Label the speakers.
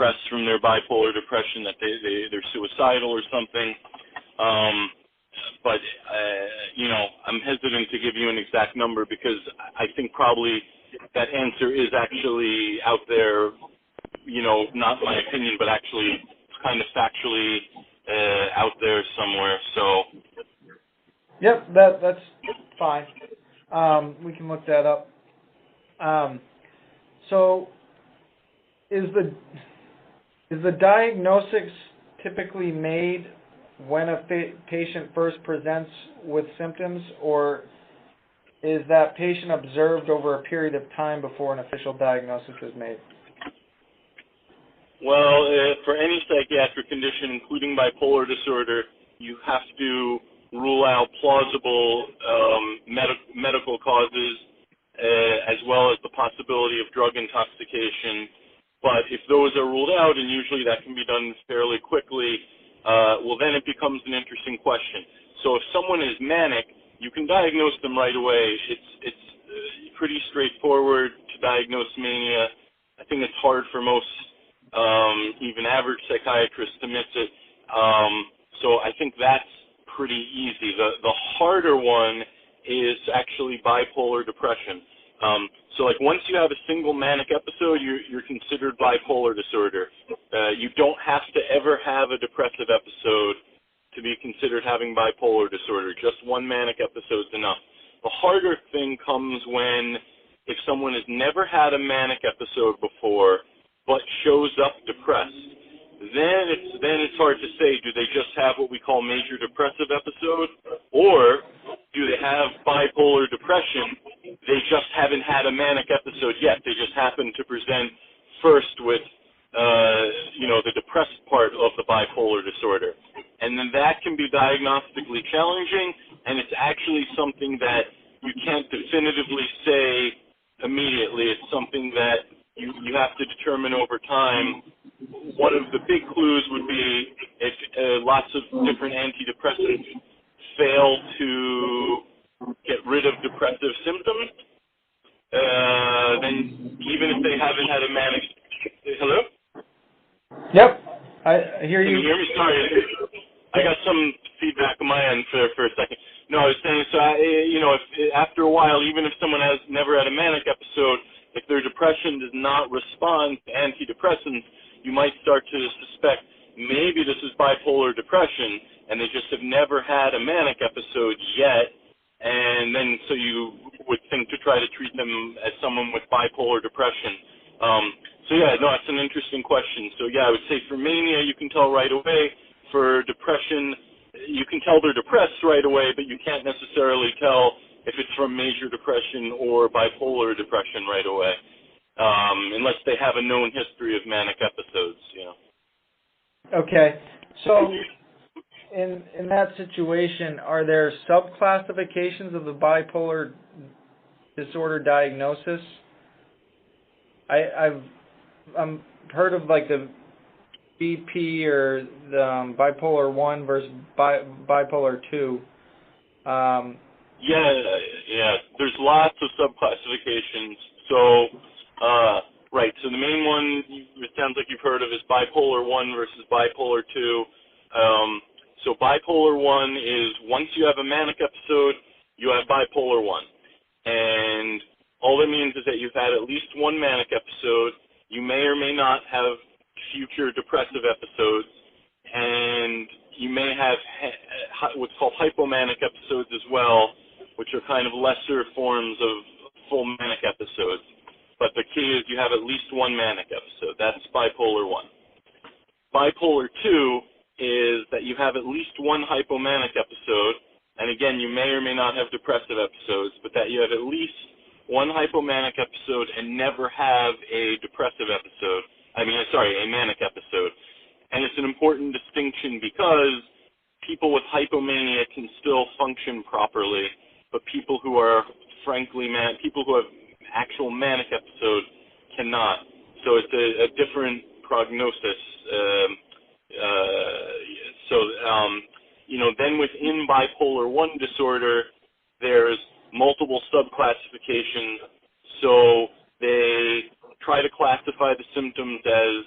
Speaker 1: depressed from their bipolar depression, that they're suicidal or something. But I'm hesitant to give you an exact number because I think probably that answer is actually out there, not my opinion, but actually kind of factually out there somewhere. So.
Speaker 2: Yep, that's fine. We can look that up. So is the diagnosis typically made when a patient first presents with symptoms, or is that patient observed over a period of time before an official diagnosis is made?
Speaker 1: Well, for any psychiatric condition, including bipolar disorder, you have to rule out plausible medical causes as well as the possibility of drug intoxication. But if those are ruled out, and usually that can be done fairly quickly, well, then it becomes an interesting question. So if someone is manic, you can diagnose them right away. It's pretty straightforward to diagnose mania. I think it's hard for most, even average psychiatrists to miss it. So I think that's pretty easy. The harder one is actually bipolar depression. So like once you have a single manic episode, you're considered bipolar disorder. You don't have to ever have a depressive episode to be considered having bipolar disorder. Just one manic episode is enough. The harder thing comes if someone has never had a manic episode before but shows up depressed. Then it's hard to say, do they just have what we call major depressive episode, or do they have bipolar depression? They just haven't had a manic episode yet. They just happen to present first with, the depressed part of the bipolar disorder. And then that can be diagnostically challenging, and it's actually something that you can't definitively say immediately. It's something that you have to determine over time. One of the big clues would be if lots of different antidepressants fail to get rid of depressive symptoms, then even if they haven't had a manic... Hello?
Speaker 2: Yep, I hear you.
Speaker 1: Can you hear me? Sorry, I got some feedback on my end for a second. No, I was saying, so, if after a while, even if someone has never had a manic episode, if their depression does not respond to antidepressants, you might start to suspect maybe this is bipolar depression, and they just have never had a manic episode yet, and then so you would think to try to treat them as someone with bipolar depression. It's an interesting question. So, I would say for mania, you can tell right away. For depression, you can tell they're depressed right away, but you can't necessarily tell if it's from major depression or bipolar depression right away, unless they have a known history of manic episodes,
Speaker 2: Okay. So in that situation, are there subclassifications of the bipolar disorder diagnosis? I've heard of like the BP or the bipolar 1 versus bipolar 2.
Speaker 1: There's lots of subclassifications. So, right, so the main one, it sounds like you've heard of, is bipolar 1 versus bipolar 2. So bipolar 1 is once you have a manic episode, you have bipolar 1. And all that means is that you've had at least one manic episode. You may or may not have future depressive episodes, and you may have what's called hypomanic episodes as well, which are kind of lesser forms of full manic episodes. But the key is you have at least one manic episode. That's bipolar 1. Bipolar 2 is that you have at least one hypomanic episode, and again, you may or may not have depressive episodes, but that you have at least one hypomanic episode and never have a manic episode. And it's an important distinction because people with hypomania can still function properly, but people who are people who have actual manic episodes cannot. So it's a different prognosis. Then within bipolar 1 disorder, there's multiple subclassifications. So they try to classify the symptoms as